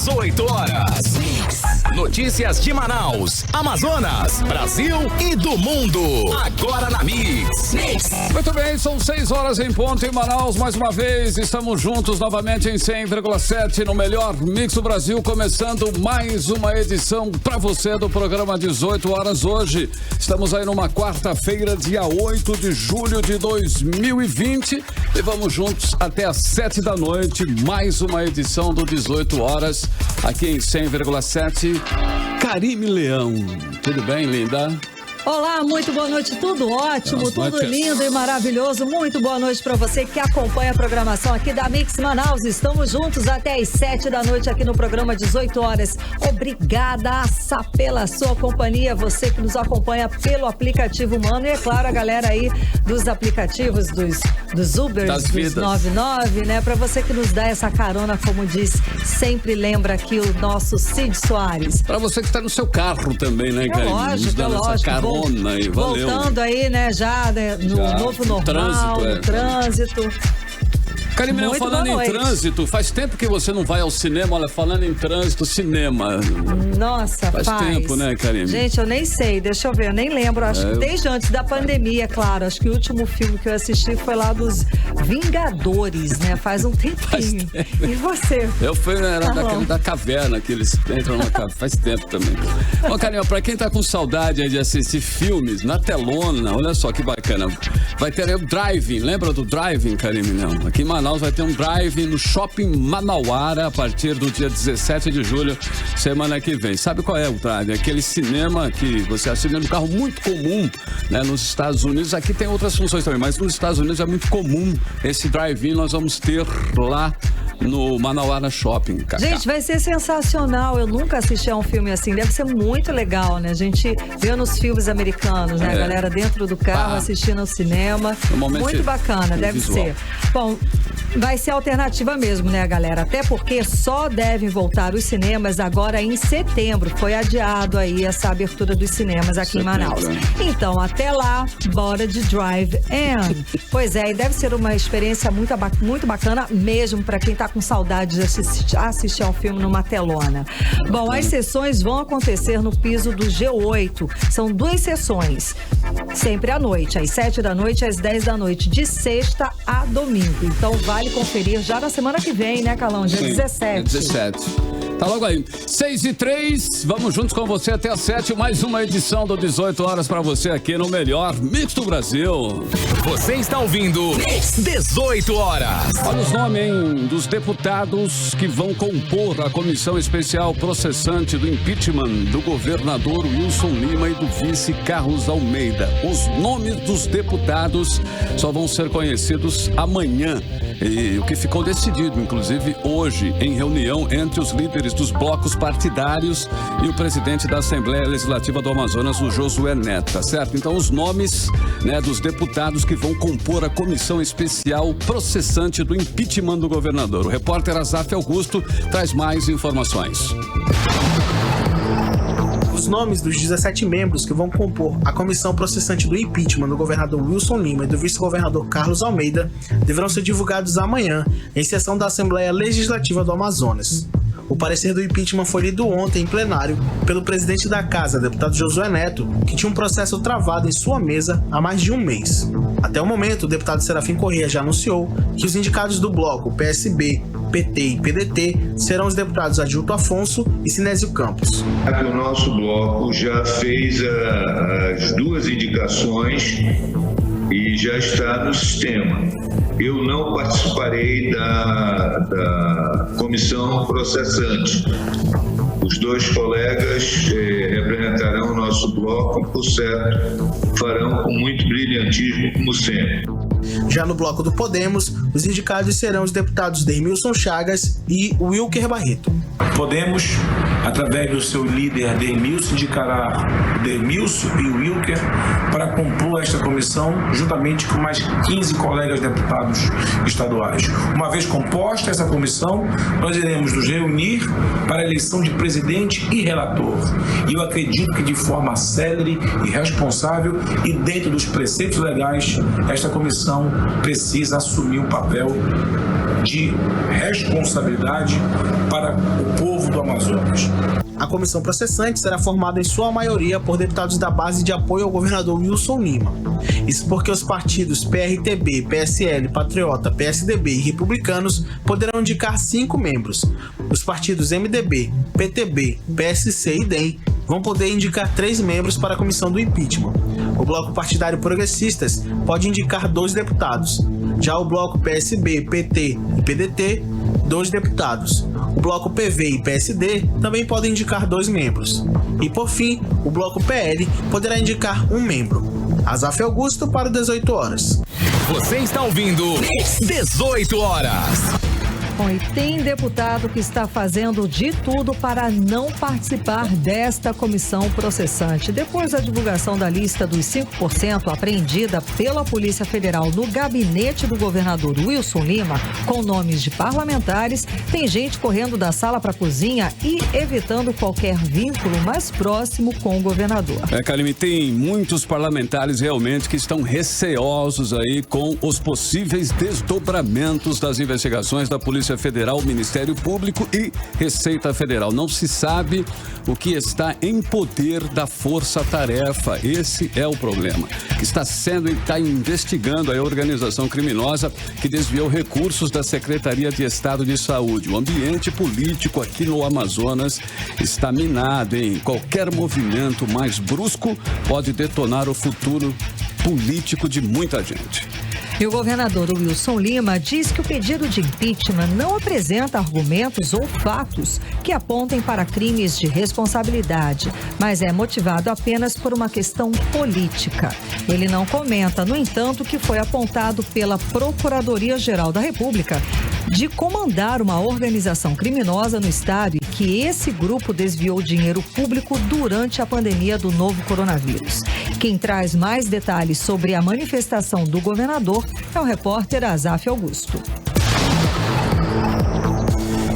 18 horas. Notícias de Manaus, Amazonas, Brasil e do mundo. Agora na Mix. Muito bem, são 6 horas em ponto em Manaus. Mais uma vez, estamos juntos novamente em 100,7 no melhor Mix do Brasil. Começando mais uma edição para você do programa 18 horas hoje. Estamos aí numa quarta-feira, dia 8 de julho de 2020. E vamos juntos até às 7 da noite. Mais uma edição do 18 horas aqui em 100,7. Karime Leão. Tudo bem, linda? Olá, muito boa noite, tudo ótimo, tudo lindo e maravilhoso. Muito boa noite para você que acompanha a programação aqui da Mix Manaus. Estamos juntos até às 7 da noite aqui no programa 18 horas. Obrigada, Assa, pela sua companhia, você que nos acompanha pelo aplicativo Mano e, é claro, a galera aí dos aplicativos, dos Ubers, dos 99, né? Para você que nos dá essa carona, como diz, sempre lembra aqui o nosso Cid Soares. Para você que está no seu carro também, né, Karime? É lógico. Aí, valeu. Voltando aí, né, no novo normal, no trânsito. Karime, falando em trânsito, faz tempo que você não vai ao cinema. Olha, falando em trânsito, cinema. Nossa, faz tempo, né, Karime? Gente, eu nem sei, deixa eu ver, eu nem lembro. Acho que desde antes da pandemia, claro. Acho que o último filme que eu assisti foi lá dos Vingadores, né? Faz um tempinho. E você? Eu fui, era daquele da caverna, que eles entram na caverna. Faz tempo também. Bom, Karime, pra quem tá com saudade aí de assistir filmes na telona, olha só que bacana. Vai ter aí o Drive-In. Lembra do Drive-In, Karime? Não. Aqui em Manaus vai ter um drive no Shopping Manauara a partir do dia 17 de julho, semana que vem. Sabe qual é o drive? Aquele cinema que você assina no carro, muito comum, né, nos Estados Unidos. Aqui tem outras funções também, mas nos Estados Unidos é muito comum esse drive-in. Nós vamos ter lá no Manauara Shopping, Cacá. Gente, vai ser sensacional. Eu nunca assisti a um filme assim. Deve ser muito legal, né? A gente vê nos filmes americanos, né? A galera dentro do carro assistindo ao cinema. Muito bacana, deve ser. Bom, vai ser alternativa mesmo, né, galera? Até porque só devem voltar os cinemas agora em setembro. Foi adiado aí essa abertura dos cinemas aqui em Manaus. Então, até lá, bora de drive-in. Pois é, e deve ser uma experiência muito bacana mesmo para quem tá com saudade de assistir a um filme numa telona. Bom, as sessões vão acontecer no piso do G8. São 2 sessões, sempre à noite, às 7 da noite e às 10 da noite, de sexta a domingo. Então, vale conferir já na semana que vem, né, Calão? Dia 17. 17. Tá logo aí. 6h03, vamos juntos com você até às 7, mais uma edição do 18 horas pra você aqui no melhor Mix do Brasil. Você está ouvindo 18 horas. Olha os nomes, hein, dos deputados que vão compor a comissão especial processante do impeachment do governador Wilson Lima e do vice Carlos Almeida. Os nomes dos deputados só vão ser conhecidos amanhã. E o que ficou decidido, inclusive, hoje, em reunião entre os líderes dos blocos partidários e o presidente da Assembleia Legislativa do Amazonas, o Josué Neto, tá certo? Então, os nomes, né, dos deputados que vão compor a comissão especial processante do impeachment do governador. O repórter Azaf Augusto traz mais informações. Os nomes dos 17 membros que vão compor a comissão processante do impeachment do governador Wilson Lima e do vice-governador Carlos Almeida deverão ser divulgados amanhã, em sessão da Assembleia Legislativa do Amazonas. O parecer do impeachment foi lido ontem em plenário pelo presidente da Casa, deputado Josué Neto, que tinha um processo travado em sua mesa há mais de um mês. Até o momento, o deputado Serafim Corrêa já anunciou que os indicados do bloco PSB, PT e PDT serão os deputados Adilto Afonso e Sinésio Campos. O nosso bloco já fez as 2 indicações e já está no sistema. Eu não participarei da comissão processante. Os 2 colegas representarão o nosso bloco e, por certo, farão com muito brilhantismo, como sempre. Já no bloco do Podemos, os indicados serão os deputados Dermilson Chagas e Wilker Barreto. Podemos, através do seu líder Dermilson, indicará o Dermilson e o Wilker para compor esta comissão, juntamente com mais 15 colegas deputados estaduais. Uma vez composta essa comissão, nós iremos nos reunir para a eleição de presidente e relator. E eu acredito que de forma célere e responsável e dentro dos preceitos legais, esta comissão precisa assumir um papel de responsabilidade para o povo do do Amazonas. A comissão processante será formada em sua maioria por deputados da base de apoio ao governador Wilson Lima. Isso porque os partidos PRTB, PSL, Patriota, PSDB e Republicanos poderão indicar 5 membros. Os partidos MDB, PTB, PSC e DEM vão poder indicar 3 membros para a comissão do impeachment. O bloco partidário Progressistas pode indicar 2 deputados. Já o bloco PSB, PT e PDT, 2 deputados. O bloco PV e PSD também podem indicar 2 membros. E por fim, o bloco PL poderá indicar 1 membro. Azaf Augusto para 18 horas. Você está ouvindo 18 horas. Bom, e tem deputado que está fazendo de tudo para não participar desta comissão processante. Depois da divulgação da lista dos 5% apreendida pela Polícia Federal no gabinete do governador Wilson Lima, com nomes de parlamentares, tem gente correndo da sala para a cozinha e evitando qualquer vínculo mais próximo com o governador. Karime, tem muitos parlamentares realmente que estão receosos aí com os possíveis desdobramentos das investigações da Polícia Federal, Ministério Público e Receita Federal. Não se sabe o que está em poder da força-tarefa. Esse é o problema. Que está investigando a organização criminosa que desviou recursos da Secretaria de Estado de Saúde. O ambiente político aqui no Amazonas está minado, hein? Qualquer movimento mais brusco pode detonar o futuro político de muita gente. E o governador Wilson Lima diz que o pedido de impeachment não apresenta argumentos ou fatos que apontem para crimes de responsabilidade, mas é motivado apenas por uma questão política. Ele não comenta, no entanto, que foi apontado pela Procuradoria-Geral da República de comandar uma organização criminosa no estado e que esse grupo desviou dinheiro público durante a pandemia do novo coronavírus. Quem traz mais detalhes sobre a manifestação do governador é o repórter Azaf Augusto.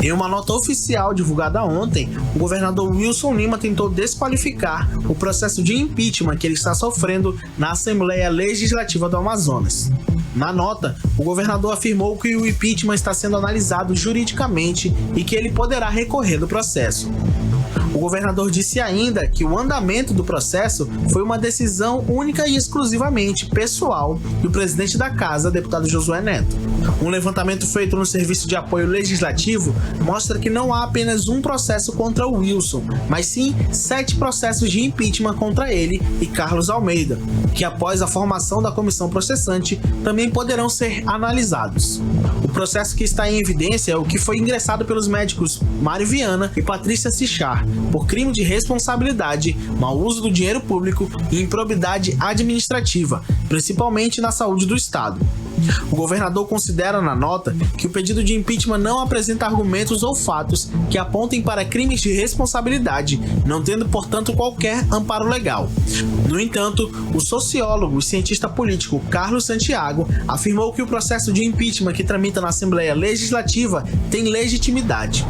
Em uma nota oficial divulgada ontem, o governador Wilson Lima tentou desqualificar o processo de impeachment que ele está sofrendo na Assembleia Legislativa do Amazonas. Na nota, o governador afirmou que o impeachment está sendo analisado juridicamente e que ele poderá recorrer do processo. O governador disse ainda que o andamento do processo foi uma decisão única e exclusivamente pessoal do presidente da Casa, deputado Josué Neto. Um levantamento feito no Serviço de Apoio Legislativo mostra que não há apenas um processo contra o Wilson, mas sim 7 processos de impeachment contra ele e Carlos Almeida, que após a formação da comissão processante também poderão ser analisados. O processo que está em evidência é o que foi ingressado pelos médicos Mário Viana e Patrícia Sichar, por crime de responsabilidade, mau uso do dinheiro público e improbidade administrativa, principalmente na saúde do Estado. O governador considera na nota que o pedido de impeachment não apresenta argumentos ou fatos que apontem para crimes de responsabilidade, não tendo, portanto, qualquer amparo legal. No entanto, o sociólogo e cientista político Carlos Santiago afirmou que o processo de impeachment que tramita na Assembleia Legislativa tem legitimidade.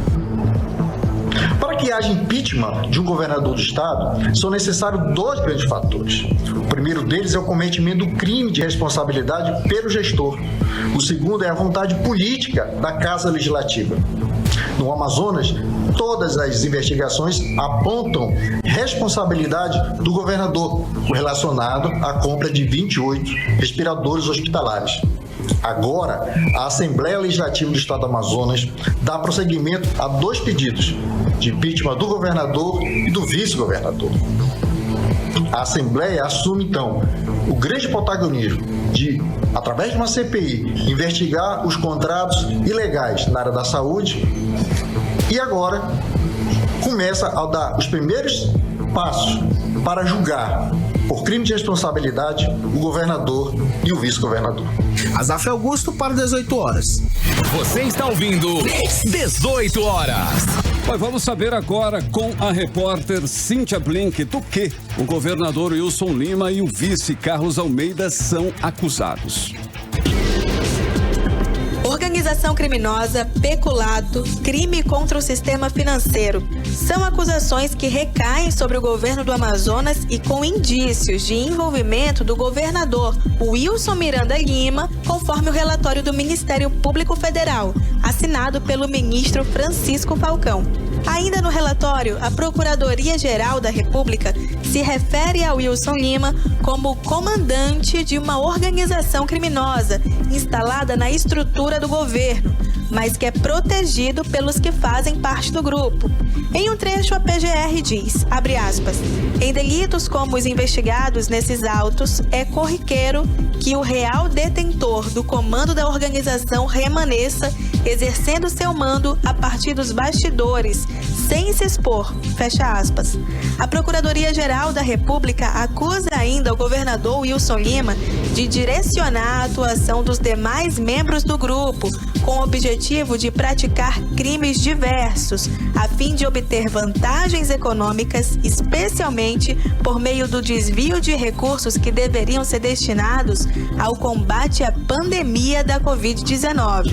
Para que haja impeachment de um governador do estado, são necessários 2 grandes fatores. O primeiro deles é o cometimento do crime de responsabilidade pelo gestor. O segundo é a vontade política da Casa Legislativa. No Amazonas, todas as investigações apontam responsabilidade do governador relacionado à compra de 28 respiradores hospitalares. Agora, a Assembleia Legislativa do Estado do Amazonas dá prosseguimento a 2 pedidos de impeachment do governador e do vice-governador. A Assembleia assume, então, o grande protagonismo de, através de uma CPI, investigar os contratos ilegais na área da saúde e agora começa a dar os primeiros passos para julgar por crime de responsabilidade o governador e o vice-governador. Azaf Augusto para 18 horas. Você está ouvindo 18 horas. Mas vamos saber agora com a repórter Cíntia Blink do que o governador Wilson Lima e o vice Carlos Almeida são acusados. Organização criminosa, peculato, crime contra o sistema financeiro. São acusações que recaem sobre o governo do Amazonas e com indícios de envolvimento do governador Wilson Miranda Lima, conforme o relatório do Ministério Público Federal, assinado pelo ministro Francisco Falcão. Ainda no relatório, a Procuradoria-Geral da República se refere a Wilson Lima como comandante de uma organização criminosa instalada na estrutura do governo, mas que é protegido pelos que fazem parte do grupo. Em um trecho, a PGR diz, abre aspas, em delitos como os investigados nesses autos, é corriqueiro que o real detentor do comando da organização remaneça exercendo seu mando a partir dos bastidores, sem se expor, fecha aspas. A Procuradoria-Geral da República acusa ainda o governador Wilson Lima de direcionar a atuação dos demais membros do grupo com o objetivo de praticar crimes diversos, a fim de obter vantagens econômicas, especialmente por meio do desvio de recursos que deveriam ser destinados ao combate à pandemia da Covid-19.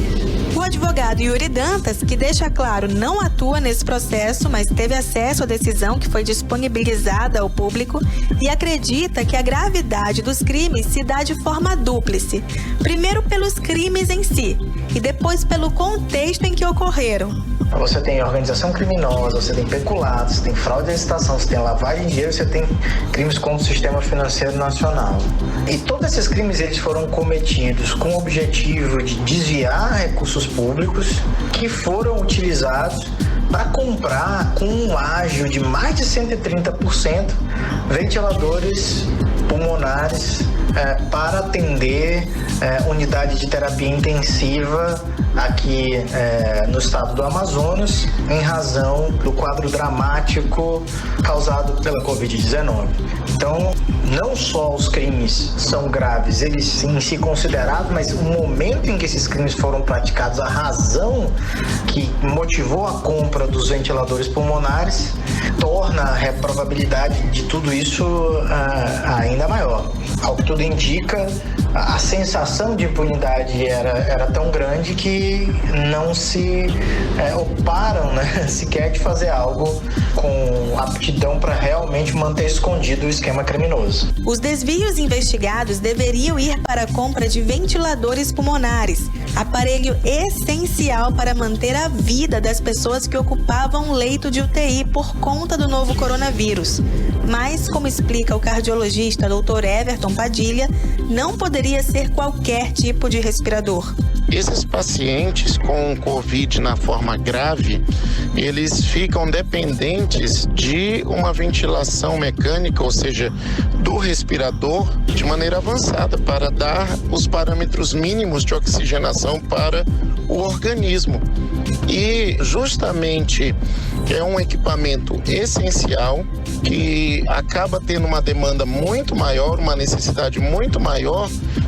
O advogado Yuri Dantas, que deixa claro não atua nesse processo, mas teve acesso à decisão que foi disponibilizada ao público e acredita que a gravidade dos crimes se dá de forma dúplice. Primeiro pelos crimes em si e depois pelo contexto em que ocorreram. Você tem organização criminosa, você tem peculato, você tem fraude de licitação, você tem lavagem de dinheiro, você tem crimes contra o sistema financeiro nacional. E todos esses crimes eles foram cometidos com o objetivo de desviar recursos públicos que foram utilizados para comprar com um ágio de mais de 130% ventiladores pulmonares para atender unidade de terapia intensiva aqui no estado do Amazonas, em razão do quadro dramático causado pela Covid-19. Então, não só os crimes são graves, eles em si considerados, mas o momento em que esses crimes foram praticados, a razão que motivou a compra dos ventiladores pulmonares, torna a probabilidade de tudo isso ainda maior. Ao que tudo indica, a sensação de impunidade era tão grande que não se oparam, sequer de fazer algo com aptidão para realmente manter escondido o esquema criminoso. Os desvios investigados deveriam ir para a compra de ventiladores pulmonares, aparelho essencial para manter a vida das pessoas que ocupavam leito de UTI por conta do novo coronavírus. Mas, como explica o cardiologista Dr. Everton Padilha, não poderia ser qualquer tipo de respirador. Esses pacientes com Covid na forma grave, eles ficam dependentes de uma ventilação mecânica, ou seja, do respirador, de maneira avançada, para dar os parâmetros mínimos de oxigenação para o organismo. E justamente é um equipamento essencial que acaba tendo uma demanda muito maior, uma necessidade muito maior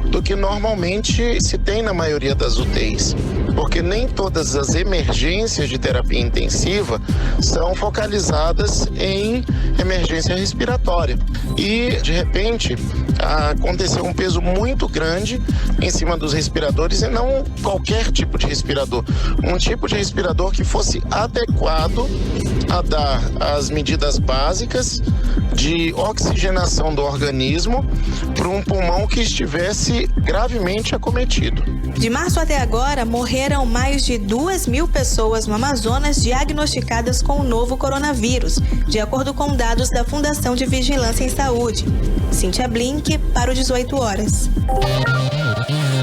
do que normalmente se tem na maioria das UTIs, porque nem todas as emergências de terapia intensiva são focalizadas em emergência respiratória. E, de repente, aconteceu um peso muito grande em cima dos respiradores, e não qualquer tipo de respirador. Um tipo de respirador que fosse adequado a dar as medidas básicas de oxigenação do organismo para um pulmão que estivesse gravemente acometido. De março até agora, morreram mais de 2.000 pessoas no Amazonas diagnosticadas com o novo coronavírus, de acordo com dados da Fundação de Vigilância em Saúde. Cíntia Blink, para o 18 horas.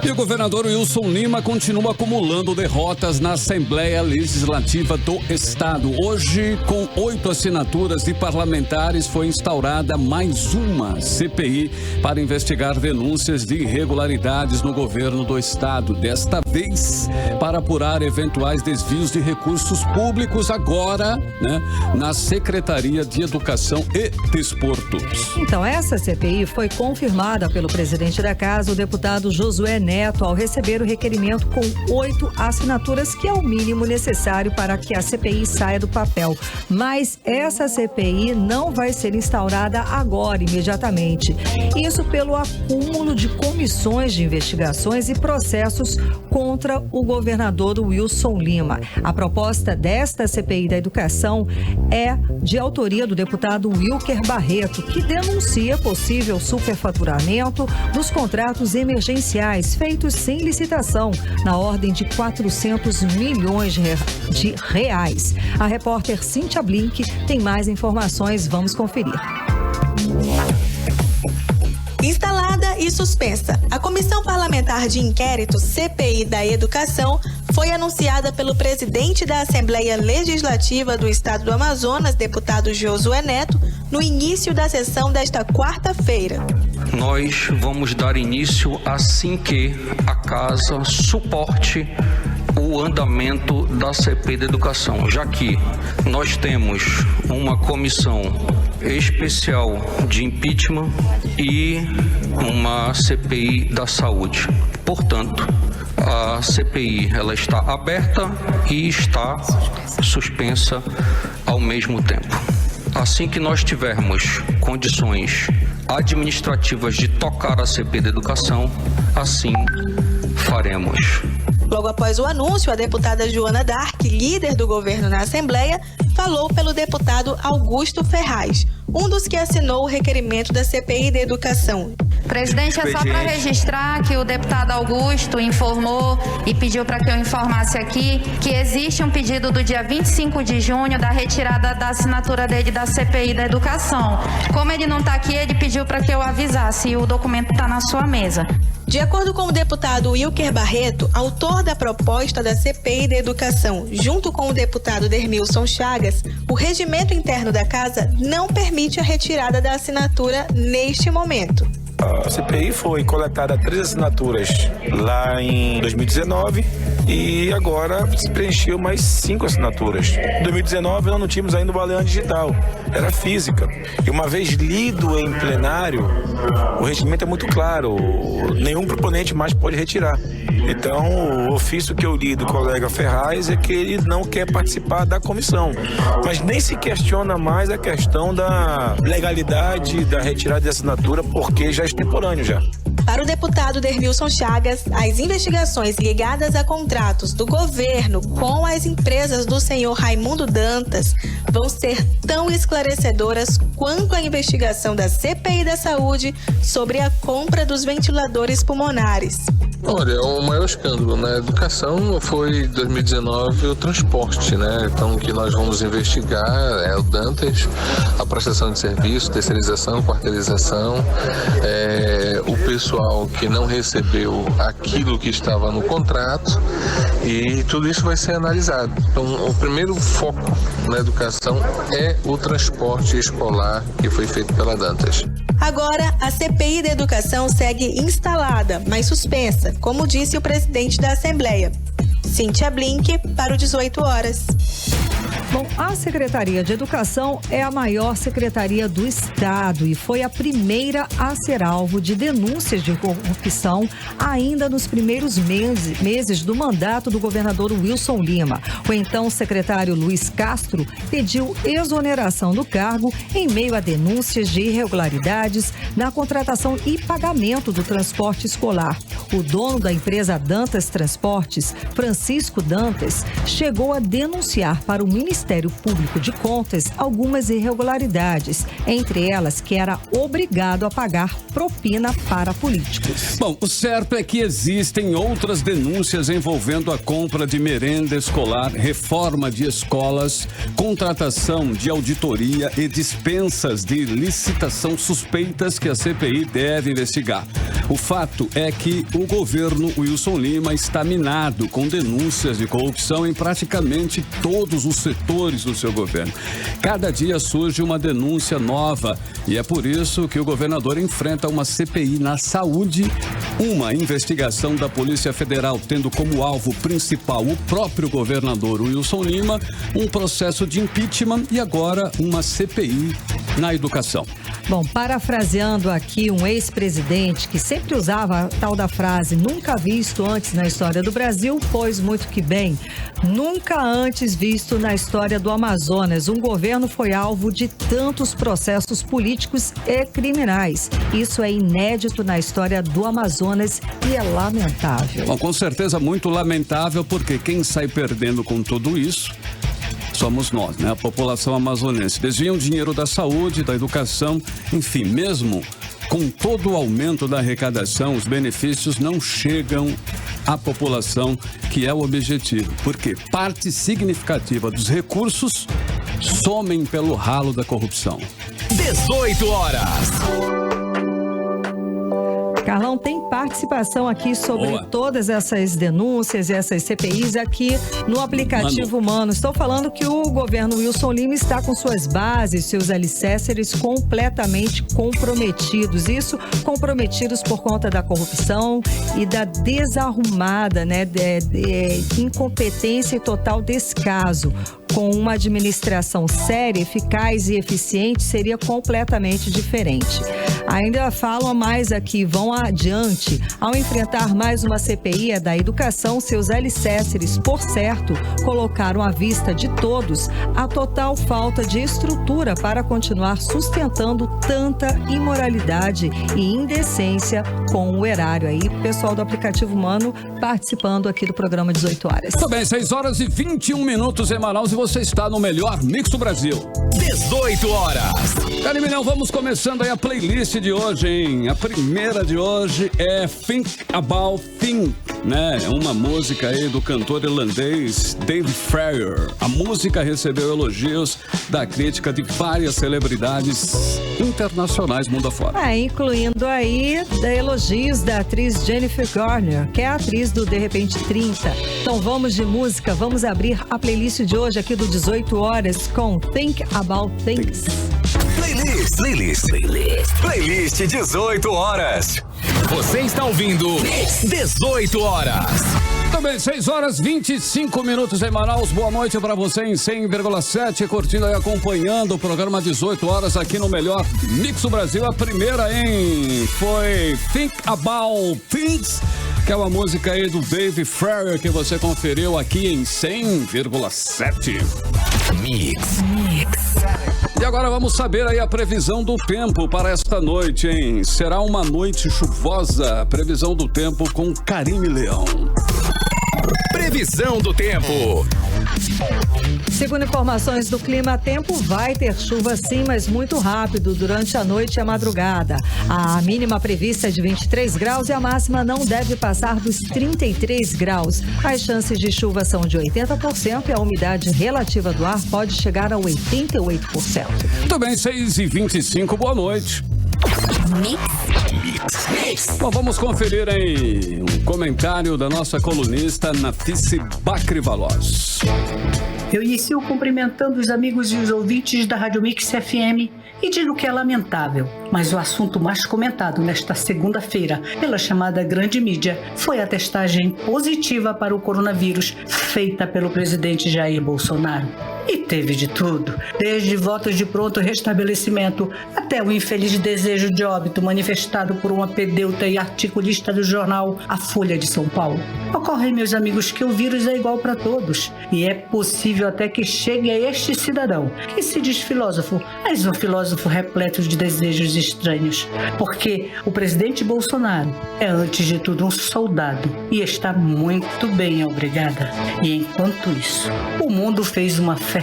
E o governador Wilson Lima continua acumulando derrotas na Assembleia Legislativa do Estado. Hoje, com 8 assinaturas de parlamentares, foi instaurada mais uma CPI para investigar denúncias de irregularidades no governo do Estado. Desta vez, para apurar eventuais desvios de recursos públicos, agora, na Secretaria de Educação e Desporto. Então, essa CPI foi confirmada pelo presidente da Casa, o deputado Josué Neto, ao receber o requerimento com 8 assinaturas, que é o mínimo necessário para que a CPI saia do papel. Mas essa CPI não vai ser instaurada agora, imediatamente. Isso pelo acúmulo de comissões de investigações e processos contra o governador Wilson Lima. A proposta desta CPI da Educação é de autoria do deputado Wilker Barreto, que denuncia possível superfaturamento dos contratos emergenciais feitos sem licitação, na ordem de 400 milhões de reais. A repórter Cíntia Blink tem mais informações, vamos conferir. Instalada e suspensa, a Comissão Parlamentar de Inquérito, CPI da Educação, foi anunciada pelo presidente da Assembleia Legislativa do Estado do Amazonas, deputado Josué Neto, no início da sessão desta quarta-feira. Nós vamos dar início assim que a Casa suporte o andamento da CPI da Educação, já que nós temos uma comissão especial de impeachment e uma CPI da saúde. Portanto, a CPI ela está aberta e está suspensa ao mesmo tempo. Assim que nós tivermos condições administrativas de tocar a CPI da Educação, assim faremos. Logo após o anúncio, a deputada Joana Dark, líder do governo na Assembleia, falou pelo deputado Augusto Ferraz, um dos que assinou o requerimento da CPI da Educação. Presidente, é só para registrar que o deputado Augusto informou e pediu para que eu informasse aqui que existe um pedido do dia 25 de junho da retirada da assinatura dele da CPI da Educação. Como ele não está aqui, ele pediu para que eu avisasse e o documento está na sua mesa. De acordo com o deputado Wilker Barreto, autor da proposta da CPI da Educação, junto com o deputado Dermilson Chagas, o regimento interno da Casa não permite a retirada da assinatura neste momento. A CPI foi coletada 3 assinaturas lá em 2019 e agora se preencheu mais 5 assinaturas. Em 2019 nós não tínhamos ainda o baleão digital, era física. E uma vez lido em plenário, o regimento é muito claro, nenhum proponente mais pode retirar. Então, o ofício que eu li do colega Ferraz é que ele não quer participar da comissão, mas nem se questiona mais a questão da legalidade da retirada de assinatura, porque já é extemporâneo já. Para o deputado Dermilson Chagas, as investigações ligadas a contratos do governo com as empresas do senhor Raimundo Dantas vão ser tão esclarecedoras quanto a investigação da CPI da Saúde sobre a compra dos ventiladores pulmonares. Olha, o maior escândalo na educação foi em 2019 o transporte, né? Então, o que nós vamos investigar é o Dantas, a prestação de serviço, terceirização, quarteirização, o pessoal que não recebeu aquilo que estava no contrato e tudo isso vai ser analisado. Então, o primeiro foco na educação é o transporte escolar que foi feito pela Dantas. Agora, a CPI da Educação segue instalada, mas suspensa, como disse o presidente da Assembleia. Cíntia Blink, para o 18 horas. Bom, a Secretaria de Educação é a maior secretaria do Estado e foi a primeira a ser alvo de denúncias de corrupção ainda nos primeiros meses do mandato do governador Wilson Lima. O então secretário Luiz Castro pediu exoneração do cargo em meio a denúncias de irregularidades na contratação e pagamento do transporte escolar. O dono da empresa Dantas Transportes, Francisco Dantas, chegou a denunciar para o Ministério Público de Contas algumas irregularidades, entre elas que era obrigado a pagar propina para políticos. Bom, o certo é que existem outras denúncias envolvendo a compra de merenda escolar, reforma de escolas, contratação de auditoria e dispensas de licitação suspeitas que a CPI deve investigar. O fato é que o governo Wilson Lima está minado com denúncias de corrupção em praticamente todos os setores do seu governo. Cada dia surge uma denúncia nova e é por isso que o governador enfrenta uma CPI na saúde, uma investigação da Polícia Federal tendo como alvo principal o próprio governador Wilson Lima, um processo de impeachment e agora uma CPI na educação. Bom, parafraseando aqui um ex-presidente que sempre usava a tal da frase nunca visto antes na história do Brasil, pois muito que bem, nunca antes visto na história do Amazonas. Um governo foi alvo de tantos processos políticos e criminais. Isso é inédito na história do Amazonas e é lamentável. Bom, com certeza muito lamentável, porque quem sai perdendo com tudo isso somos nós, né? A população amazonense. Desviam dinheiro da saúde, da educação, enfim, mesmo com todo o aumento da arrecadação, os benefícios não chegam à população, que é o objetivo, porque parte significativa dos recursos somem pelo ralo da corrupção. 18 horas. Carlão, tem participação aqui sobre todas essas denúncias e essas CPIs aqui no aplicativo Mano. Estou falando que o governo Wilson Lima está com suas bases, seus alicerces completamente comprometidos. Isso, comprometidos por conta da corrupção e da desarrumada, incompetência e total descaso. Com uma administração séria, eficaz e eficiente, seria completamente diferente. Ainda falam mais aqui, vão adiante. Ao enfrentar mais uma CPI da educação, seus alicerces, por certo, colocaram à vista de todos a total falta de estrutura para continuar sustentando tanta imoralidade e indecência com o erário. Aí, pessoal do aplicativo Mano participando aqui do programa 18 horas. Tudo bem, 6 horas e 21 minutos em Manaus e você está no melhor Mix do Brasil. 18 horas. Carimilhão, vamos começando aí a playlist de hoje, hein? A primeira de hoje é Think About Things, né? Uma música aí do cantor irlandês David Fryer. A música recebeu elogios da crítica de várias celebridades internacionais mundo afora. Incluindo aí elogios da atriz Jennifer Garner, que é a atriz do De Repente 30. Então vamos de música, vamos abrir a playlist de hoje aqui do 18 horas com Think About Things. Playlist 18 horas. Você está ouvindo 18 horas. Também 6 horas 25 minutos em Manaus. Boa noite para você em 100,7, curtindo e acompanhando o programa 18 horas aqui no melhor Mix do Brasil. A primeira, foi Think About Things, que é uma música aí do David Fryer que você conferiu aqui em 100,7. Mix. E agora vamos saber aí a previsão do tempo para esta noite, hein? Será uma noite chuvosa. Previsão do tempo com Karime Leão. Previsão do tempo. Segundo informações do Clima Tempo, vai ter chuva sim, mas muito rápido durante a noite e a madrugada. A mínima prevista é de 23 graus e a máxima não deve passar dos 33 graus. As chances de chuva são de 80% e a umidade relativa do ar pode chegar a 88%. Também 6h25, boa noite. Bom, vamos conferir aí um comentário da nossa colunista Nafice Bacri-Valoz. Eu inicio cumprimentando os amigos e os ouvintes da Rádio Mix FM e digo que é lamentável, mas o assunto mais comentado nesta segunda-feira pela chamada grande mídia foi a testagem positiva para o coronavírus feita pelo presidente Jair Bolsonaro. E teve de tudo, desde votos de pronto restabelecimento até o infeliz desejo de óbito manifestado por uma pedeuta e articulista do jornal A Folha de São Paulo. Ocorre, meus amigos, que o vírus é igual para todos e é possível até que chegue a este cidadão, que se diz filósofo, mas um filósofo repleto de desejos estranhos, porque o presidente Bolsonaro é antes de tudo um soldado e está muito bem, obrigada. E enquanto isso, o mundo fez uma festa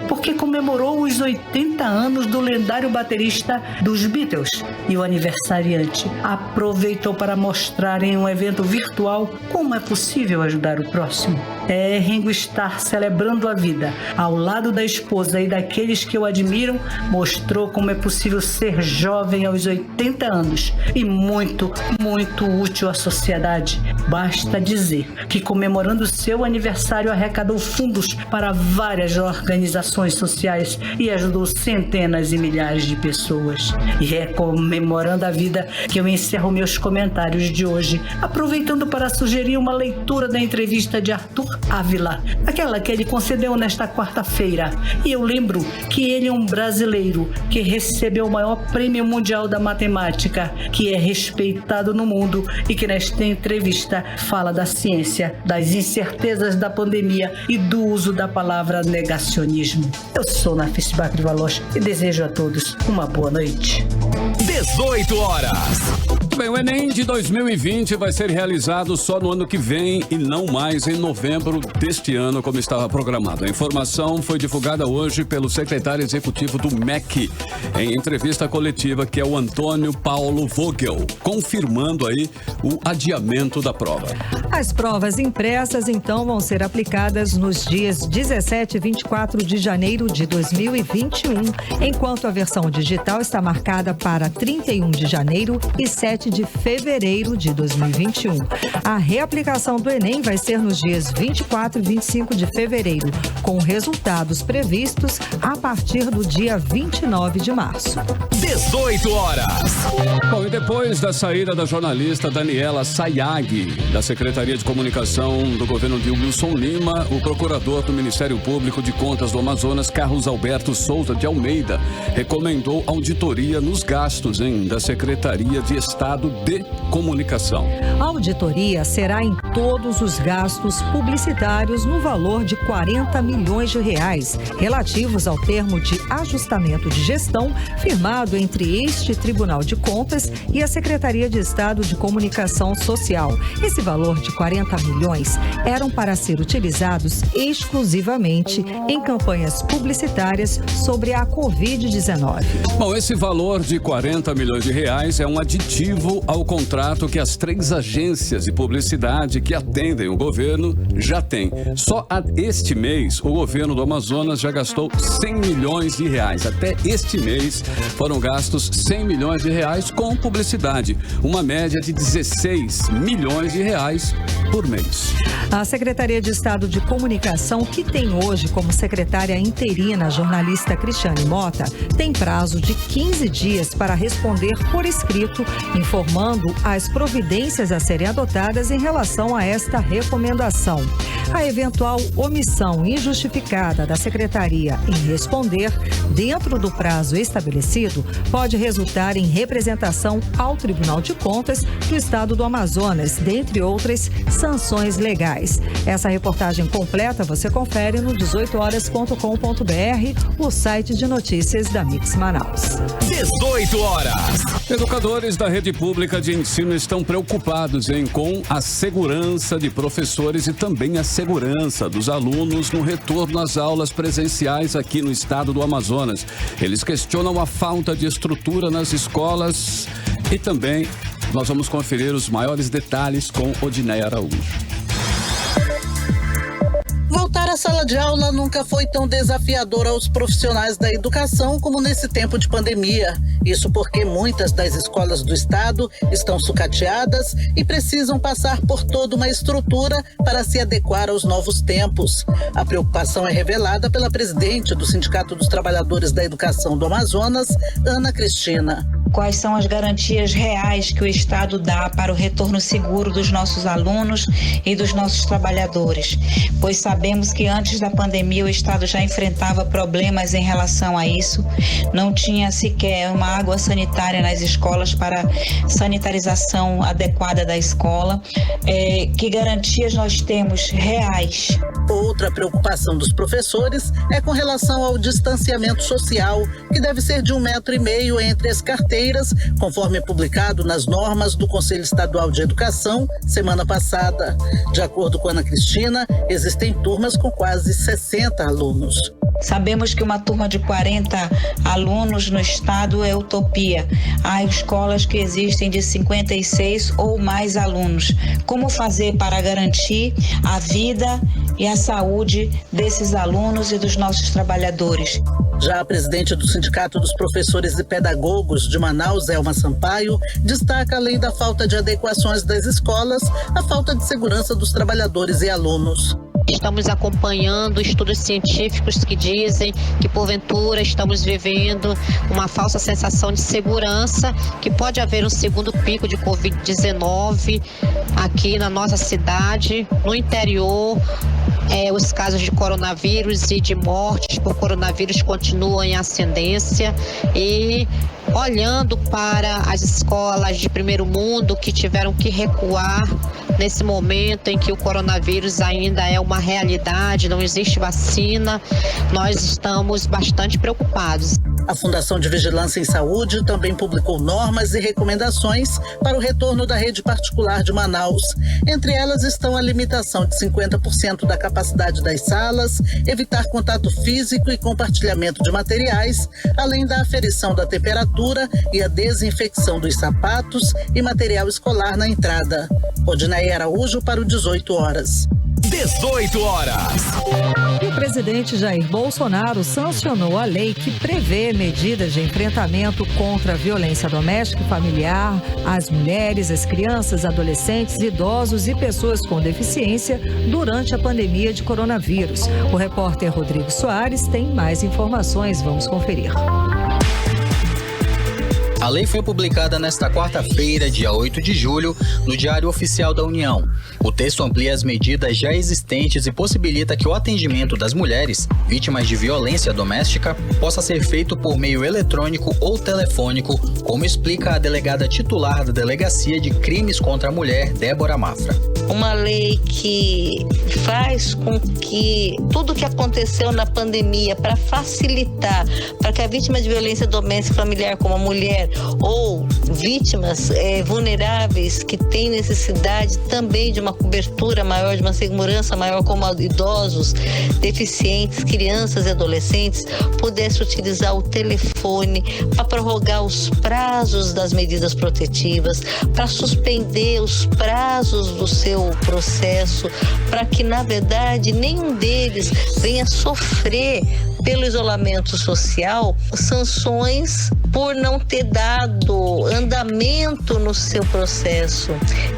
porque comemorou os 80 anos do lendário baterista dos Beatles e o aniversariante aproveitou para mostrar em um evento virtual como é possível ajudar o próximo. Ringo Starr, celebrando a vida ao lado da esposa e daqueles que o admiram, mostrou como é possível ser jovem aos 80 anos e muito, muito útil à sociedade. Basta dizer que comemorando seu aniversário arrecadou fundos para várias organizações sociais e ajudou centenas e milhares de pessoas. E é comemorando a vida que eu encerro meus comentários de hoje, aproveitando para sugerir uma leitura da entrevista de Arthur Ávila, aquela que ele concedeu nesta quarta-feira. E eu lembro que ele é um brasileiro que recebeu o maior prêmio mundial da matemática, que é respeitado no mundo e que nesta entrevista fala da ciência, das incertezas da pandemia e do uso da palavra negacionismo. Eu sou Nafice Bacri-Valoz e desejo a todos uma boa noite. 18 horas. Bem, o Enem de 2020 vai ser realizado só no ano que vem e não mais em novembro deste ano, como estava programado. A informação foi divulgada hoje pelo secretário executivo do MEC, em entrevista coletiva, que é o Antônio Paulo Vogel, confirmando aí o adiamento da prova. As provas impressas, então, vão ser aplicadas nos dias 17 e 24 de janeiro de 2021, enquanto a versão digital está marcada para 31 de janeiro e 7 de fevereiro de 2021. A reaplicação do Enem vai ser nos dias 24 e 25 de fevereiro, com resultados previstos a partir do dia 29 de março. 18 horas. Bom, e depois da saída da jornalista Daniela Sayag, da Secretaria de Comunicação do governo de Wilson Lima, o procurador do Ministério Público de Contas do Amazonas, Carlos Alberto Souza de Almeida, recomendou auditoria nos gastos da Secretaria de Estado de Comunicação. A auditoria será em todos os gastos publicitários no valor de 40 milhões de reais, relativos ao termo de ajustamento de gestão firmado entre este Tribunal de Contas e a Secretaria de Estado de Comunicação Social. Esse valor de 40 milhões eram para ser utilizados exclusivamente em campanhas publicitárias sobre a Covid-19. Bom, esse valor de 40 milhões de reais é um aditivo ao contrato que as 3 agências de publicidade que atendem o governo já têm. Só este mês, o governo do Amazonas já gastou 100 milhões de reais. Até este mês foram gastos 100 milhões de reais com publicidade, uma média de 16 milhões de reais por mês. A Secretaria de Estado de Comunicação, que tem hoje como secretária interina a jornalista Cristiane Mota, tem prazo de 15 dias para responder por escrito, informando as providências a serem adotadas em relação a esta recomendação. A eventual omissão injustificada da Secretaria em responder dentro do prazo estabelecido pode resultar em representação ao Tribunal de Contas do Estado do Amazonas, dentre outras sanções legais. Essa reportagem completa você confere no 18horas.com.br, o site de notícias da Mix Manaus. 18 horas. Educadores da rede pública de ensino estão preocupados com a segurança de professores e também a segurança dos alunos no retorno às aulas presenciais aqui no estado do Amazonas. Eles questionam a falta de estrutura nas escolas e também nós vamos conferir os maiores detalhes com Odineia Araújo. Voltar à sala de aula nunca foi tão desafiador aos profissionais da educação como nesse tempo de pandemia. Isso porque muitas das escolas do estado estão sucateadas e precisam passar por toda uma estrutura para se adequar aos novos tempos. A preocupação é revelada pela presidente do Sindicato dos Trabalhadores da Educação do Amazonas, Ana Cristina. Quais são as garantias reais que o Estado dá para o retorno seguro dos nossos alunos e dos nossos trabalhadores? Pois sabemos que antes da pandemia o Estado já enfrentava problemas em relação a isso. Não tinha sequer uma água sanitária nas escolas para sanitarização adequada da escola. Que garantias nós temos reais? Outra preocupação dos professores é com relação ao distanciamento social, que deve ser de 1,5 metro entre as carteiras, conforme publicado nas normas do Conselho Estadual de Educação semana passada. De acordo com Ana Cristina, existem turmas com quase 60 alunos. Sabemos que uma turma de 40 alunos no estado é utopia. Há escolas que existem de 56 ou mais alunos. Como fazer para garantir a vida e a saúde desses alunos e dos nossos trabalhadores? Já a presidente do Sindicato dos Professores e Pedagogos de Manaus, Elma Sampaio, destaca, além da falta de adequações das escolas, a falta de segurança dos trabalhadores e alunos. Estamos acompanhando estudos científicos que dizem que, porventura, estamos vivendo uma falsa sensação de segurança, que pode haver um segundo pico de Covid-19 aqui na nossa cidade, no interior. Os casos de coronavírus e de mortes por coronavírus continuam em ascendência e olhando para as escolas de primeiro mundo que tiveram que recuar nesse momento em que o coronavírus ainda é uma realidade, não existe vacina, nós estamos bastante preocupados. A Fundação de Vigilância em Saúde também publicou normas e recomendações para o retorno da rede particular de Manaus. Entre elas estão a limitação de 50% da capacidade das salas, evitar contato físico e compartilhamento de materiais, além da aferição da temperatura e a desinfecção dos sapatos e material escolar na entrada. Odinaí Araújo para o 18 horas. 18 horas. E o presidente Jair Bolsonaro sancionou a lei que prevê medidas de enfrentamento contra a violência doméstica e familiar às mulheres, às crianças, adolescentes, idosos e pessoas com deficiência durante a pandemia de coronavírus. O repórter Rodrigo Soares tem mais informações. Vamos conferir. A lei foi publicada nesta quarta-feira, dia 8 de julho, no Diário Oficial da União. O texto amplia as medidas já existentes e possibilita que o atendimento das mulheres vítimas de violência doméstica possa ser feito por meio eletrônico ou telefônico, como explica a delegada titular da Delegacia de Crimes contra a Mulher, Débora Mafra. Uma lei que faz com que tudo que aconteceu na pandemia para facilitar, para que a vítima de violência doméstica e familiar, como a mulher, ou vítimas vulneráveis que têm necessidade também de uma cobertura maior, de uma segurança maior, como idosos, deficientes, crianças e adolescentes, pudesse utilizar o telefone para prorrogar os prazos das medidas protetivas, para suspender os prazos do seu processo, para que, na verdade, nenhum deles venha sofrer pelo isolamento social sanções por não ter dado andamento no seu processo.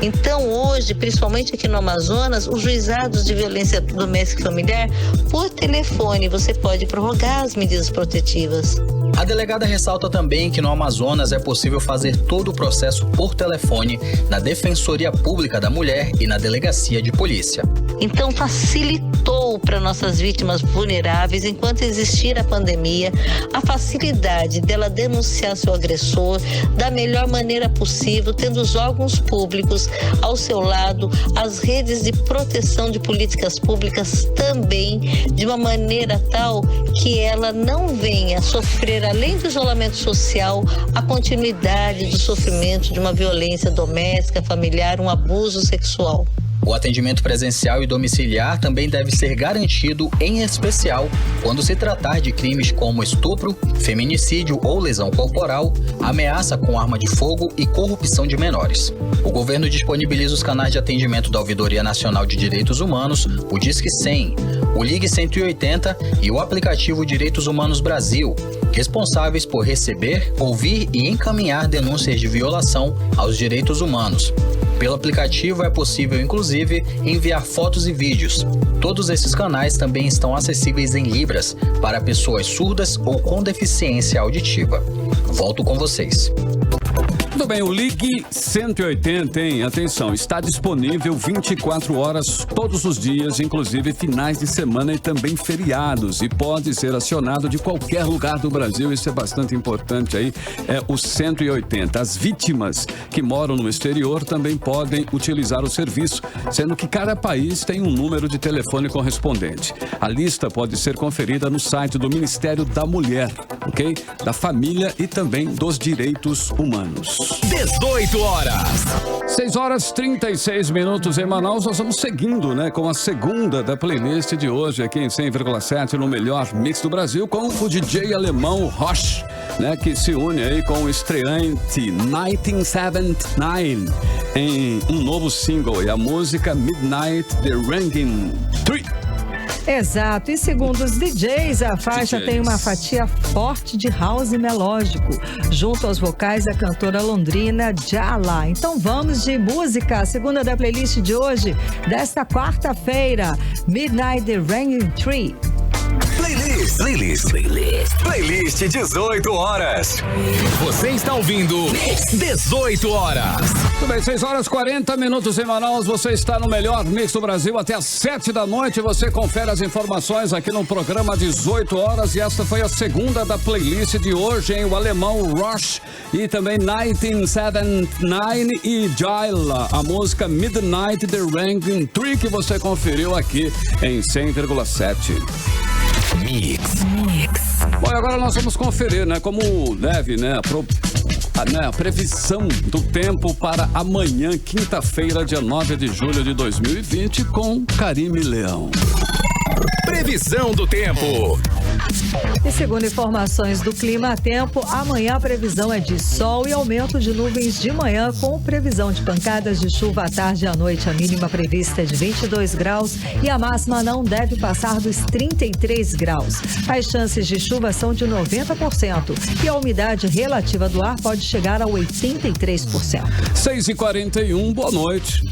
Então, hoje, principalmente aqui no Amazonas, os juizados de violência doméstica e familiar, por telefone, você pode prorrogar as medidas protetivas. A delegada ressalta também que no Amazonas é possível fazer todo o processo por telefone na Defensoria Pública da Mulher e na Delegacia de Polícia. Então, facilitou para nossas vítimas vulneráveis, enquanto existir a pandemia, a facilidade dela denunciar seu agressor da melhor maneira possível, tendo os órgãos públicos ao seu lado, as redes de proteção de políticas públicas também, de uma maneira tal que ela não venha sofrer, além do isolamento social, a continuidade do sofrimento de uma violência doméstica, familiar, um abuso sexual. O atendimento presencial e domiciliar também deve ser garantido, em especial quando se tratar de crimes como estupro, feminicídio ou lesão corporal, ameaça com arma de fogo e corrupção de menores. O governo disponibiliza os canais de atendimento da Ouvidoria Nacional de Direitos Humanos, o Disque 100, o Ligue 180 e o aplicativo Direitos Humanos Brasil, responsáveis por receber, ouvir e encaminhar denúncias de violação aos direitos humanos. Pelo aplicativo é possível, inclusive, enviar fotos e vídeos. Todos esses canais também estão acessíveis em Libras para pessoas surdas ou com deficiência auditiva. Volto com vocês. Tudo bem, o Ligue 180, hein? Atenção, está disponível 24 horas todos os dias, inclusive finais de semana e também feriados, e pode ser acionado de qualquer lugar do Brasil. Isso é bastante importante aí, é o 180. As vítimas que moram no exterior também podem utilizar o serviço, sendo que cada país tem um número de telefone correspondente. A lista pode ser conferida no site do Ministério da Mulher, ok? Da Família e também dos Direitos Humanos. 18 horas. 6 horas 36 minutos em Manaus. Nós vamos seguindo, né, com a segunda da playlist de hoje aqui em 100,7 no melhor mix do Brasil, com o DJ alemão Roche, né, que se une aí com o estreante 1979 em um novo single, e a música Midnight The Ringing 3. Exato, e segundo os DJs, a faixa tem uma fatia forte de house melódico, junto aos vocais da cantora londrina Jala. Então vamos de música, a segunda da playlist de hoje, desta quarta-feira, Midnight The Ringing 3. Playlist 18 horas. Você está ouvindo 18 horas. Tudo bem, 6 horas 40 minutos em Manaus. Você está no melhor mix do Brasil até às 7 da noite. Você confere as informações aqui no programa 18 horas. E esta foi a segunda da playlist de hoje, hein? O alemão Rush e também 1979 e Jaila. A música Midnight The Ringing 3 que você conferiu aqui em 100,7. Mix. Bom, agora nós vamos conferir, né, como deve, né, a previsão do tempo para amanhã, quinta-feira, dia 9 de julho de 2020, com Karime Leão. Previsão do tempo. E segundo informações do Clima Tempo, amanhã a previsão é de sol e aumento de nuvens de manhã, com previsão de pancadas de chuva à tarde e à noite. A mínima prevista é de 22 graus e a máxima não deve passar dos 33 graus. As chances de chuva são de 90% e a umidade relativa do ar pode chegar a 83%. 6h41, boa noite.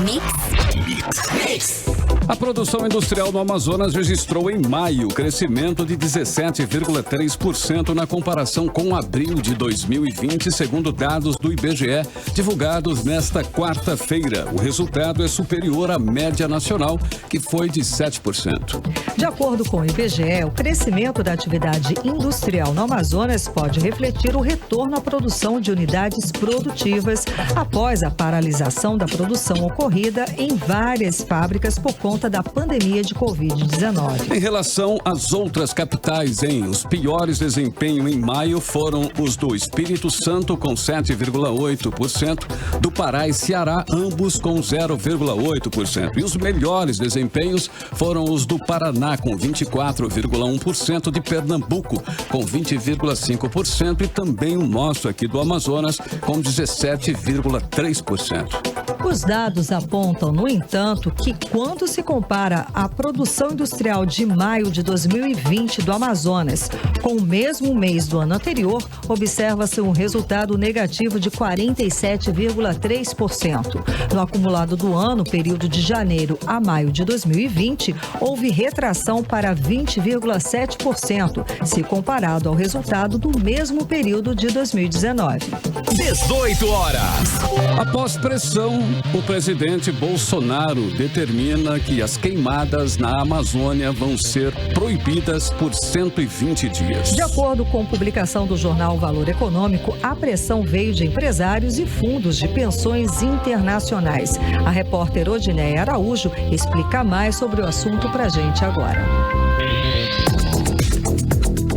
Mix. A produção industrial no Amazonas registrou em maio crescimento de 17,3% na comparação com abril de 2020, segundo dados do IBGE divulgados nesta quarta-feira. O resultado é superior à média nacional, que foi de 7%. De acordo com o IBGE, o crescimento da atividade industrial no Amazonas pode refletir o retorno à produção de unidades produtivas após a paralisação da produção ocorrida em várias fábricas por conta da pandemia de Covid-19. Em relação às outras capitais, os piores desempenhos em maio foram os do Espírito Santo, com 7,8%, do Pará e Ceará, ambos com 0,8%. E os melhores desempenhos foram os do Paraná, com 24,1%, de Pernambuco, com 20,5%, e também o nosso aqui do Amazonas, com 17,3%. Os dados apontam, no entanto, que quando se compara a produção industrial de maio de 2020 do Amazonas com o mesmo mês do ano anterior, observa-se um resultado negativo de 47,3%. No acumulado do ano, período de janeiro a maio de 2020, houve retração para 20,7%, se comparado ao resultado do mesmo período de 2019. 18 horas. Após pressão, o presidente Bolsonaro determina que as queimadas na Amazônia vão ser proibidas por 120 dias. De acordo com publicação do jornal Valor Econômico, a pressão veio de empresários e fundos de pensões internacionais. A repórter Odineia Araújo explica mais sobre o assunto pra gente agora.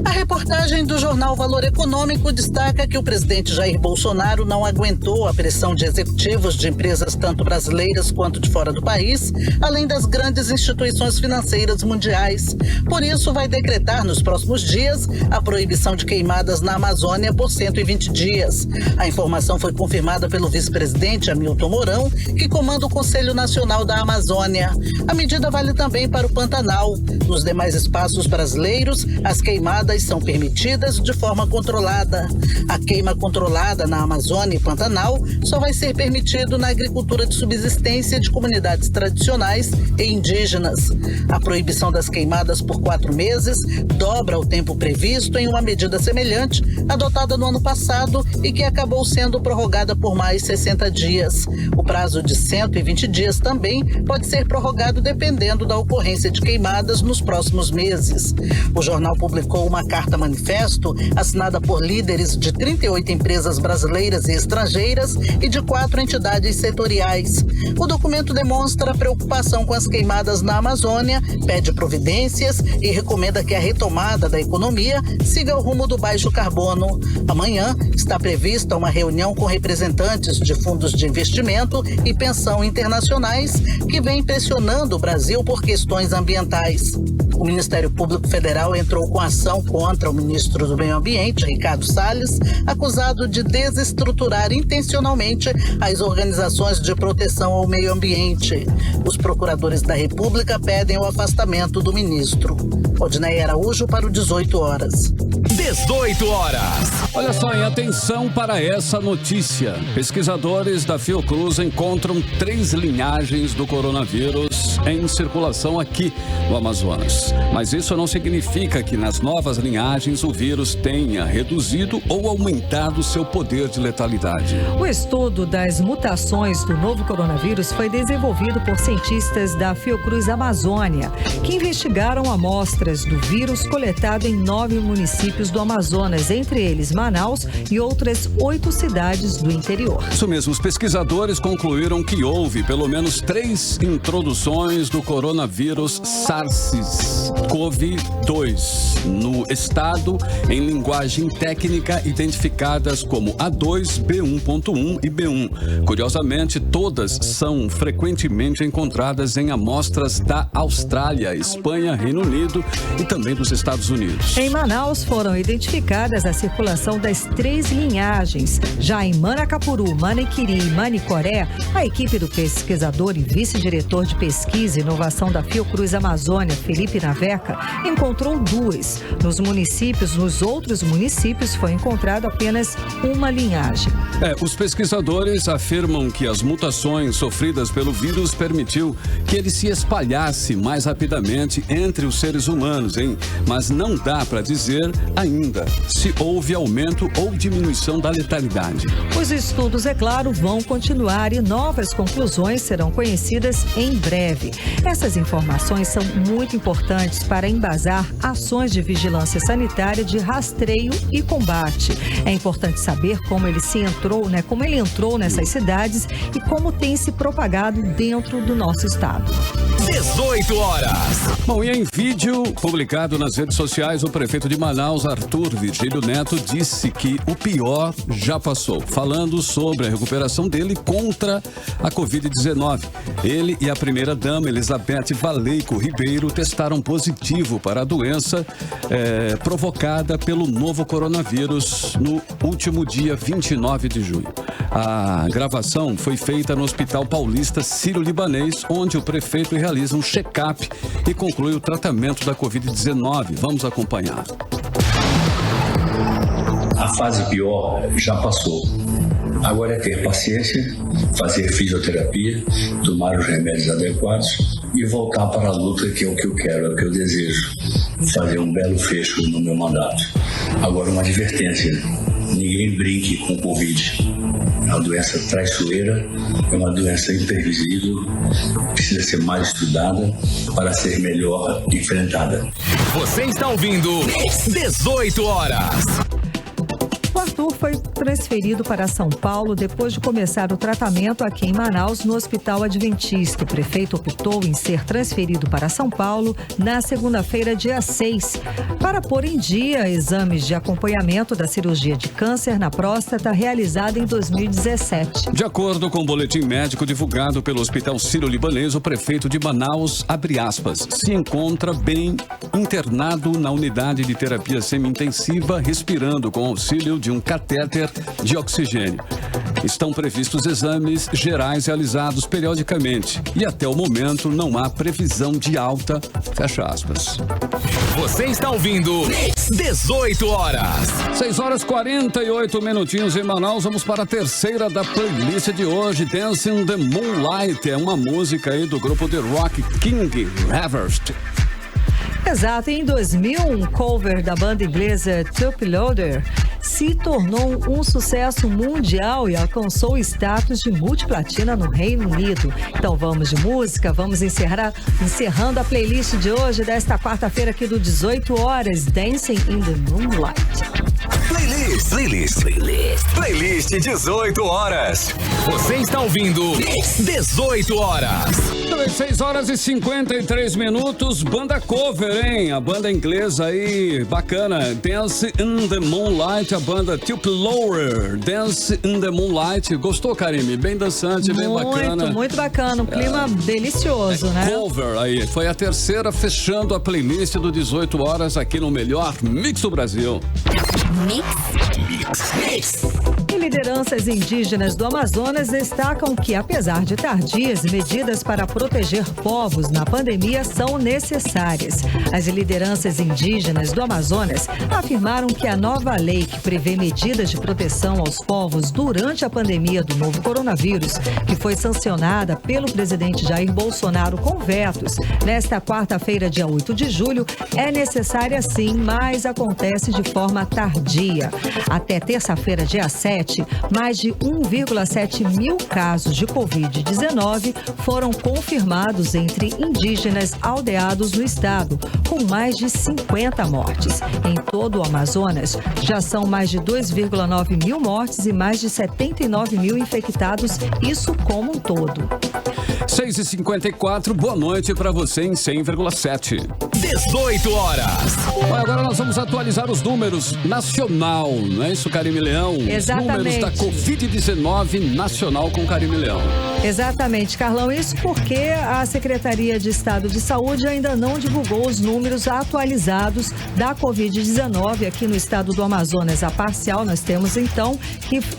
A reportagem do jornal Valor Econômico destaca que o presidente Jair Bolsonaro não aguentou a pressão de executivos de empresas tanto brasileiras quanto de fora do país, além das grandes instituições financeiras mundiais. Por isso, vai decretar nos próximos dias a proibição de queimadas na Amazônia por 120 dias. A informação foi confirmada pelo vice-presidente Hamilton Mourão, que comanda o Conselho Nacional da Amazônia. A medida vale também para o Pantanal. Nos demais espaços brasileiros, as queimadas são permitidas de forma controlada. A queima controlada na Amazônia e Pantanal só vai ser permitido na agricultura de subsistência de comunidades tradicionais e indígenas. A proibição das queimadas por 4 meses dobra o tempo previsto em uma medida semelhante adotada no ano passado e que acabou sendo prorrogada por mais 60 dias. O prazo de 120 dias também pode ser prorrogado dependendo da ocorrência de queimadas nos próximos meses. O jornal publicou uma carta manifesto assinada por líderes de 38 empresas brasileiras e estrangeiras e de 4 entidades setoriais. O documento demonstra preocupação com as queimadas na Amazônia, pede providências e recomenda que a retomada da economia siga o rumo do baixo carbono. Amanhã está prevista uma reunião com representantes de fundos de investimento e pensão internacionais que vêm pressionando o Brasil por questões ambientais. O Ministério Público Federal entrou com ação contra o ministro do Meio Ambiente, Ricardo Salles, acusado de desestruturar intencionalmente as organizações de proteção ao meio ambiente. Os procuradores da República pedem o afastamento do ministro. Odineia Araújo para o 18 horas. 18 horas. Olha só, em atenção para essa notícia. Pesquisadores da Fiocruz encontram 3 linhagens do coronavírus em circulação aqui no Amazonas. Mas isso não significa que nas novas linhagens o vírus tenha reduzido ou aumentado seu poder de letalidade. O estudo das mutações do novo coronavírus foi desenvolvido por cientistas da Fiocruz Amazônia, que investigaram amostras do vírus coletado em 9 municípios do Amazonas, entre eles Manaus e outras 8 cidades do interior. Isso mesmo, os pesquisadores concluíram que houve pelo menos 3 introduções do coronavírus SARS-CoV-2 no estado em linguagem técnica identificadas como A2, B1.1 e B1. Curiosamente, todas são frequentemente encontradas em amostras da Austrália, Espanha, Reino Unido e também dos Estados Unidos. Em Manaus foram identificadas a circulação das 3 linhagens. Já em Manacapuru, Maniquiri e Manicoré, a equipe do pesquisador e vice-diretor de pesquisa e inovação da Fiocruz Amazônia, Felipe Naveca, encontrou 2. Nos outros municípios foi encontrado apenas uma linhagem. Os pesquisadores afirmam que as mutações sofridas pelo vírus permitiu que ele se espalhasse mais rapidamente entre os seres humanos, hein? Mas não dá para dizer ainda se houve aumento ou diminuição da letalidade. Os estudos, é claro, vão continuar e novas conclusões serão conhecidas em breve. Essas informações são muito importantes para embasar ações de vigilância sanitária, de rastreio e combate. É importante saber como ele entrou nessas cidades e como tem se propagado dentro do nosso estado. 18 horas. Bom, e em vídeo publicado nas redes sociais, o prefeito de Manaus, Arthur Virgílio Neto, disse que o pior já passou, falando sobre a recuperação dele contra a Covid-19. Ele e a primeira-dama, Elizabeth Valeico Ribeiro, testaram positivo para a doença provocada pelo novo coronavírus no último dia 29 de junho. A gravação foi feita no Hospital Paulista Sírio-Libanês, onde o prefeito realiza um check-up e conclui o tratamento da Covid-19. Vamos acompanhar. A fase pior já passou. Agora é ter paciência, fazer fisioterapia, tomar os remédios adequados e voltar para a luta, que é o que eu quero, é o que eu desejo. Fazer um belo fecho no meu mandato. Agora, uma advertência: ninguém brinque com o Covid. É uma doença traiçoeira, é uma doença imprevisível, precisa ser mais estudada para ser melhor enfrentada. Você está ouvindo 18 horas. O Arthur foi transferido para São Paulo depois de começar o tratamento aqui em Manaus, no Hospital Adventista. O prefeito optou em ser transferido para São Paulo na segunda-feira, dia 6, para pôr em dia exames de acompanhamento da cirurgia de câncer na próstata realizada em 2017. De acordo com o boletim médico divulgado pelo Hospital Sírio-Libanês, o prefeito de Manaus, abre aspas, se encontra bem internado na unidade de terapia semi-intensiva, respirando com auxílio de um catéter de oxigênio. Estão previstos exames gerais realizados periodicamente e até o momento não há previsão de alta, fecha aspas. Você está ouvindo 18 horas. 6 horas 48 minutinhos em Manaus. Vamos para a terceira da playlist de hoje, Dancing the Moonlight. É uma música aí do grupo The Rock King Reversed. Exato, em 2000, um cover da banda inglesa Top Loader se tornou um sucesso mundial e alcançou o status de multiplatina no Reino Unido. Então vamos de música, vamos encerrando a playlist de hoje, desta quarta-feira aqui do 18 horas, Dancing in the Moonlight. Playlist 18 horas. Você está ouvindo 18 horas. 6 horas e 53 minutos, banda cover, hein? A banda inglesa aí, bacana. Dance in the Moonlight, a banda Tip Lower. Dance in the Moonlight. Gostou, Karime? Bem dançante, bem bacana. Muito bacana, um clima delicioso, né? Cover aí. Foi a terceira, fechando a playlist do 18 horas aqui no melhor Mix do Brasil. Mix. E lideranças indígenas do Amazonas destacam que, apesar de tardias, medidas para proteger povos na pandemia são necessárias. As lideranças indígenas do Amazonas afirmaram que a nova lei que prevê medidas de proteção aos povos durante a pandemia do novo coronavírus, que foi sancionada pelo presidente Jair Bolsonaro com vetos nesta quarta-feira, dia 8 de julho, é necessária sim, mas acontece de forma tardia. Até terça-feira, dia 7, mais de 1,7 mil casos de Covid-19 foram confirmados entre indígenas aldeados no estado, com mais de 50 mortes. Em todo o Amazonas, já são mais de 2,9 mil mortes e mais de 79 mil infectados, isso como um todo. 6h54, boa noite para você em 100,7. 18 horas. Agora nós vamos atualizar os números nacional, não é isso, Karime Leão? Exatamente. Os números da Covid-19 nacional com Karime Leão. Exatamente, Carlão. Isso porque a Secretaria de Estado de Saúde ainda não divulgou os números atualizados da Covid-19 aqui no estado do Amazonas. A parcial nós temos, então,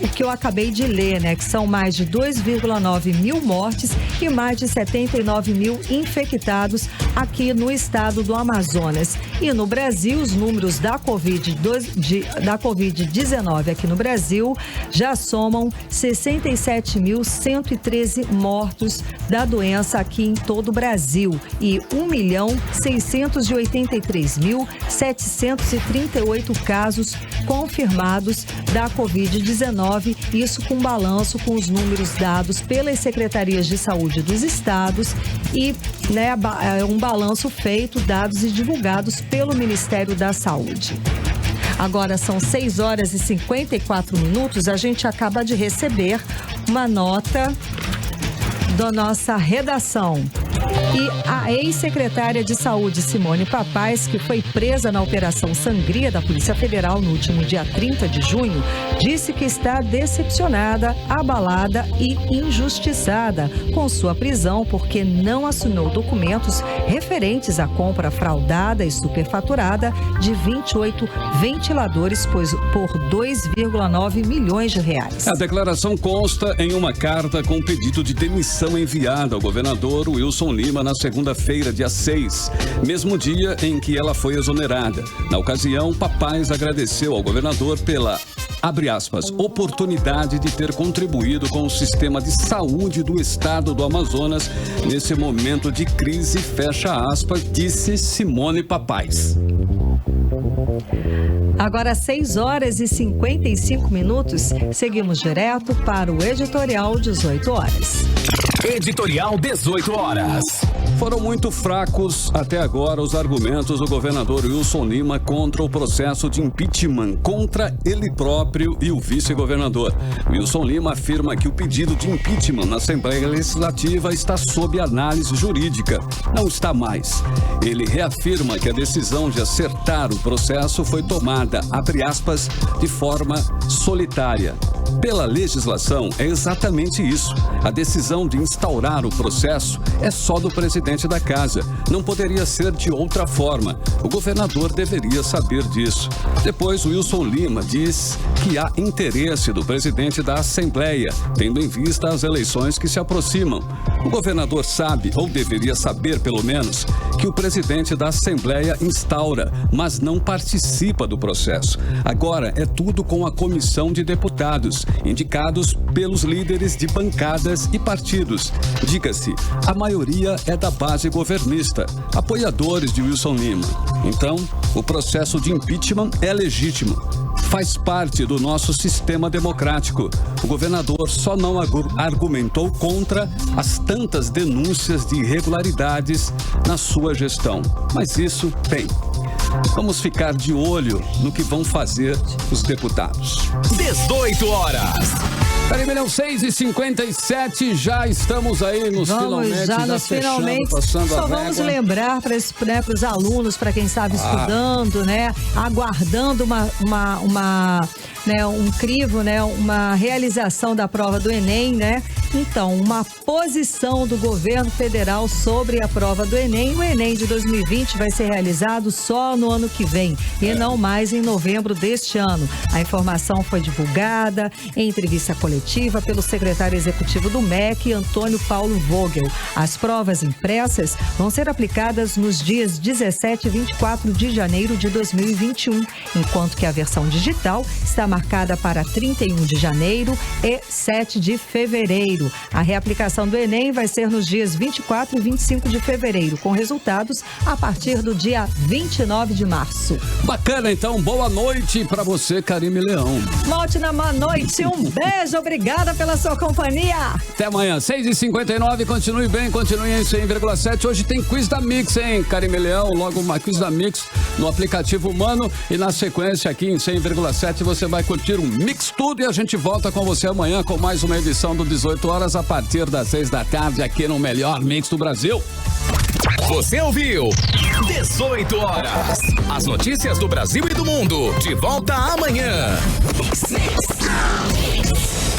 o que eu acabei de ler, né? Que são mais de 2,9 mil mortes e mais de 79 mil infectados aqui no estado do Amazonas. E no Brasil, os números da Covid-19 aqui no Brasil já somam 67.113 mortos da doença aqui em todo o Brasil e 1.683.738 casos confirmados da Covid-19, isso com balanço com os números dados pelas secretarias de saúde dos estados e, né, um balanço feito, dados e divulgados pelo Ministério da Saúde. Agora são 6 horas e 54 minutos, a gente acaba de receber uma nota da nossa redação. E a ex-secretária de Saúde, Simone Papais, que foi presa na Operação Sangria da Polícia Federal no último dia 30 de junho, disse que está decepcionada, abalada e injustiçada com sua prisão porque não assinou documentos referentes à compra fraudada e superfaturada de 28 ventiladores por 2,9 milhões de reais. A declaração consta em uma carta com pedido de demissão enviada ao governador Wilson Lima na segunda-feira, dia 6, mesmo dia em que ela foi exonerada. Na ocasião, Papais agradeceu ao governador pela, abre aspas, oportunidade de ter contribuído com o sistema de saúde do estado do Amazonas nesse momento de crise, fecha aspas, disse Simone Papais. Agora 6 horas e 55 minutos, seguimos direto para o editorial 18 horas. Editorial 18 horas. Foram muito fracos até agora os argumentos do governador Wilson Lima contra o processo de impeachment contra ele próprio e o vice-governador. Wilson Lima afirma que o pedido de impeachment na Assembleia Legislativa está sob análise jurídica. Não está mais. Ele reafirma que a decisão de acertar o processo foi tomada, abre aspas, de forma solitária. Pela legislação, é exatamente isso. A decisão de instaurar o processo é só do presidente da casa. Não poderia ser de outra forma. O governador deveria saber disso. Depois, Wilson Lima diz que há interesse do presidente da Assembleia, tendo em vista as eleições que se aproximam. O governador sabe, ou deveria saber pelo menos, que o presidente da Assembleia instaura, mas não participa do processo. Agora é tudo com a comissão de deputados, indicados pelos líderes de bancadas e partidos. Diga-se, a maioria é da base governista, apoiadores de Wilson Lima. Então, o processo de impeachment é legítimo. Faz parte do nosso sistema democrático. O governador só não argumentou contra as tantas denúncias de irregularidades na sua gestão. Mas isso tem. Vamos ficar de olho no que vão fazer os deputados. 18 horas. Karime Leão, 6h57, já estamos aí nos finalmente. Já nos finalmente. Só vamos lembrar para os alunos, para quem estava estudando, né? Aguardando um crivo, né? Uma realização da prova do Enem, né? Então, uma posição do governo federal sobre a prova do Enem. O Enem de 2020 vai ser realizado só no ano que vem e não mais em novembro deste ano. A informação foi divulgada em entrevista coletiva pelo secretário executivo do MEC, Antônio Paulo Vogel. As provas impressas vão ser aplicadas nos dias 17 e 24 de janeiro de 2021, enquanto que a versão digital está marcada para 31 de janeiro e 7 de fevereiro. A reaplicação do Enem vai ser nos dias 24 e 25 de fevereiro, com resultados a partir do dia 29 de março. Bacana, então. Boa noite para você, Karime Leão. Uma ótima noite, um beijo, obrigada pela sua companhia. Até amanhã, 6h59, continue bem, continue em 100,7. Hoje tem quiz da Mix, hein, Karime Leão? Logo uma quiz da Mix no aplicativo Humano e na sequência aqui em 100,7 você vai curtir um Mix Tudo e a gente volta com você amanhã com mais uma edição do 18 horas a partir das 6 da tarde aqui no melhor Mix do Brasil. Você ouviu 18 horas. As notícias do Brasil e do mundo. De volta amanhã.